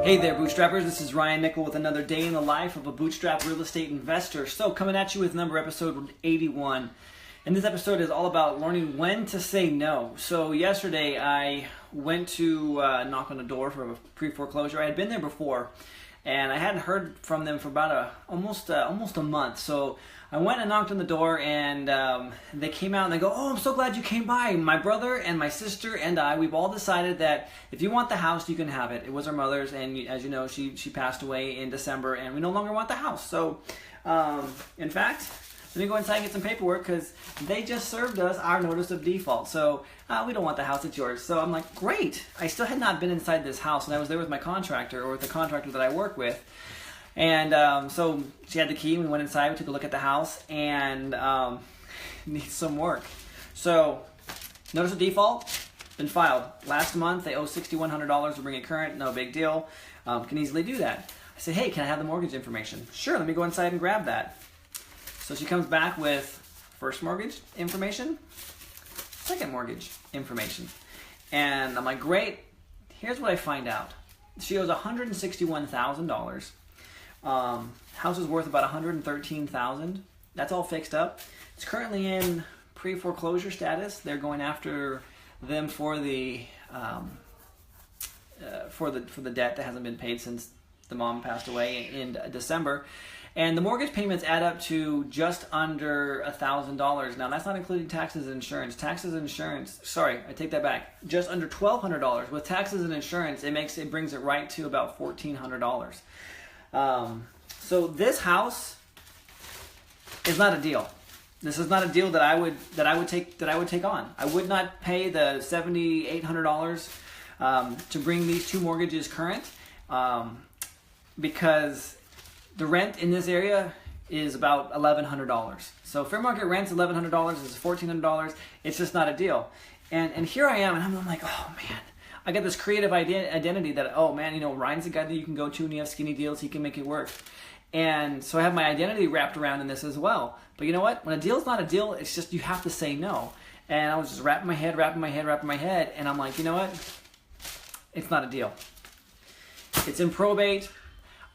Hey there, Bootstrappers. This is Ryan Nickel with another day in the life of a bootstrap real estate investor. So, coming at you with episode 81. And this episode is all about learning when to say no. So, yesterday I went to knock on a door for a pre-foreclosure. I had been there before, and I hadn't heard from them for about almost a month. So, I went and knocked on the door, and they came out and they go, "Oh, I'm so glad you came by. My brother and my sister and I, we've all decided that if you want the house, you can have it." It was our mother's, and as you know, she passed away in December, and we no longer want the house. So, in fact, let me go inside and get some paperwork because they just served us our notice of default. So, we don't want the house, it's yours. So I'm like, great. I still had not been inside this house, and I was there with my contractor, or with the contractor that I work with. And so she had the key, and we went inside, we took a look at the house, and needs some work. So, notice of default, been filed. Last month, they owe $6,100 to bring it current, no big deal. Can easily do that. I said, hey, can I have the mortgage information? Sure, let me go inside and grab that. So she comes back with first mortgage information, second mortgage information. And I'm like, great, here's what I find out. She owes $161,000. House is worth about $113,000. That's all fixed up. It's currently in pre-foreclosure status. They're going after them for the debt that hasn't been paid since the mom passed away in December. And the mortgage payments add up to just under $1,000. Now, that's not including taxes and insurance. Taxes and insurance, sorry, I take that back. Just under $1,200. With taxes and insurance, it brings it right to about $1,400. So this house is not a deal. This is not a deal that I would take on. I would not pay the $7,800 to bring these two mortgages current, because the rent in this area is about $1,100. So fair market rent's $1,100, this is $1,400. It's just not a deal. And here I am, and I'm like, oh man. I got this creative identity that, oh man, you know, Ryan's the guy that you can go to and you have skinny deals, he can make it work. And so I have my identity wrapped around in this as well. But you know what? When a deal's not a deal, it's just you have to say no. And I was just wrapping my head, and I'm like, you know what? It's not a deal. It's in probate.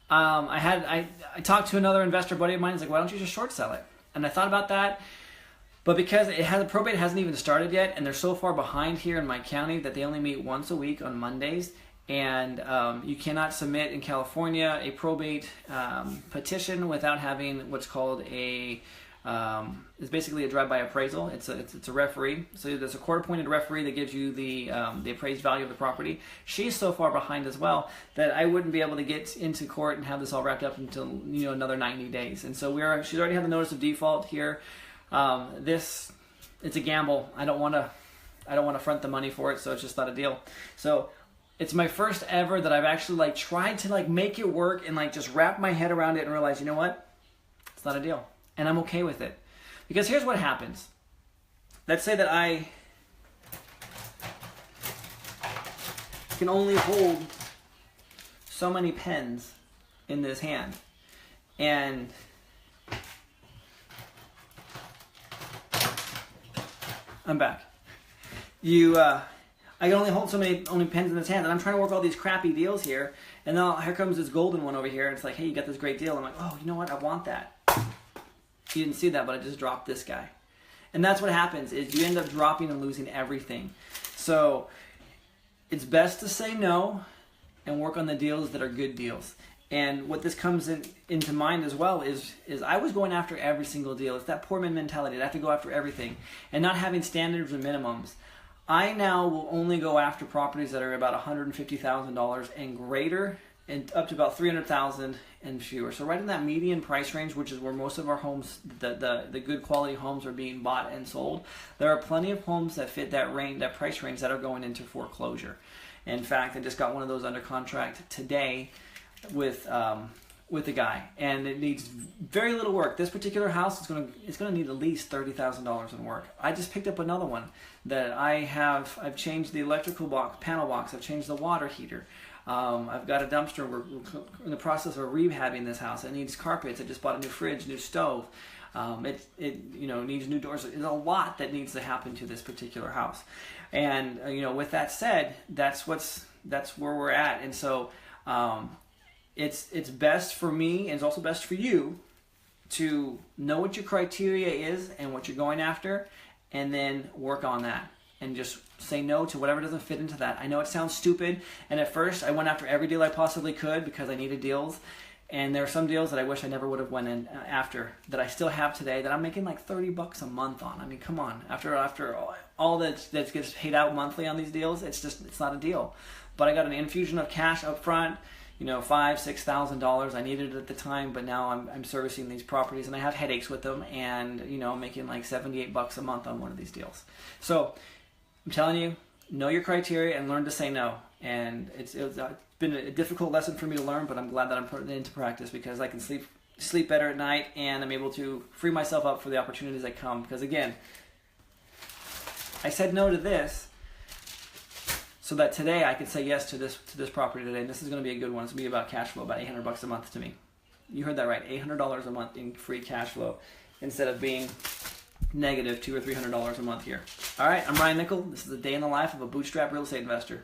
I talked to another investor buddy of mine. He's like, why don't you just short sell it? And I thought about that. But because the probate hasn't even started yet, and they're so far behind here in my county that they only meet once a week on Mondays, and you cannot submit in California a probate petition without having what's called it's basically a drive-by appraisal. It's a referee. So there's a court-appointed referee that gives you the appraised value of the property. She's so far behind as well that I wouldn't be able to get into court and have this all wrapped up until another 90 days. And so she's already had the notice of default here. It's a gamble. I don't want to front the money for it, so it's just not a deal. So it's my first ever that I've actually tried to make it work and just wrap my head around it and realize, you know what? It's not a deal. And I'm okay with it. Because here's what happens. Let's say that I can only hold so many pens in this hand. And I'm back. I can only hold so many pens in this hand, and I'm trying to work all these crappy deals here, and now here comes this golden one over here, and it's like, hey, you got this great deal. I'm like, oh, you know what? I want that. You didn't see that, but I just dropped this guy. And that's what happens, is you end up dropping and losing everything. So it's best to say no and work on the deals that are good deals. And what this comes into mind as well is I was going after every single deal. It's that poor man mentality. I have to go after everything and not having standards and minimums. I now will only go after properties that are about $150,000 and greater, and up to about $300,000 and fewer. So right in that median price range, which is where most of our homes, the good quality homes, are being bought and sold. There are plenty of homes that fit that range, that price range, that are going into foreclosure. In fact, I just got one of those under contract today with a guy, and it needs very little work. This particular house is going to need at least $30,000 in work. I just picked up another one that I've changed the electrical panel box. I've changed the water heater. I've got a dumpster. We're in the process of rehabbing this house. It needs carpets. I just bought a new fridge, new stove. It needs new doors. There's a lot that needs to happen to this particular house. And with that said, that's where we're at. And so It's best for me, and it's also best for you, to know what your criteria is and what you're going after, and then work on that. And just say no to whatever doesn't fit into that. I know it sounds stupid, and at first I went after every deal I possibly could because I needed deals. And there are some deals that I wish I never would have went in after, that I still have today, that I'm making like $30 a month on. I mean, come on. After all that gets paid out monthly on these deals, it's not a deal. But I got an infusion of cash up front, $5,000-$6,000. I needed it at the time, but now I'm servicing these properties, and I have headaches with them, and I'm making like $78 a month on one of these deals. So I'm telling you, know your criteria and learn to say no. And it's been a difficult lesson for me to learn, but I'm glad that I'm putting it into practice, because I can sleep better at night, and I'm able to free myself up for the opportunities that come. Because again, I said no to this so that today I could say yes to this property today. And this is going to be a good one. It's going to be about cash flow, about $800 a month to me. You heard that right, $800 a month in free cash flow, instead of being negative $200 or $300 a month here. All right, I'm Ryan Nickel. This is a day in the life of a bootstrap real estate investor.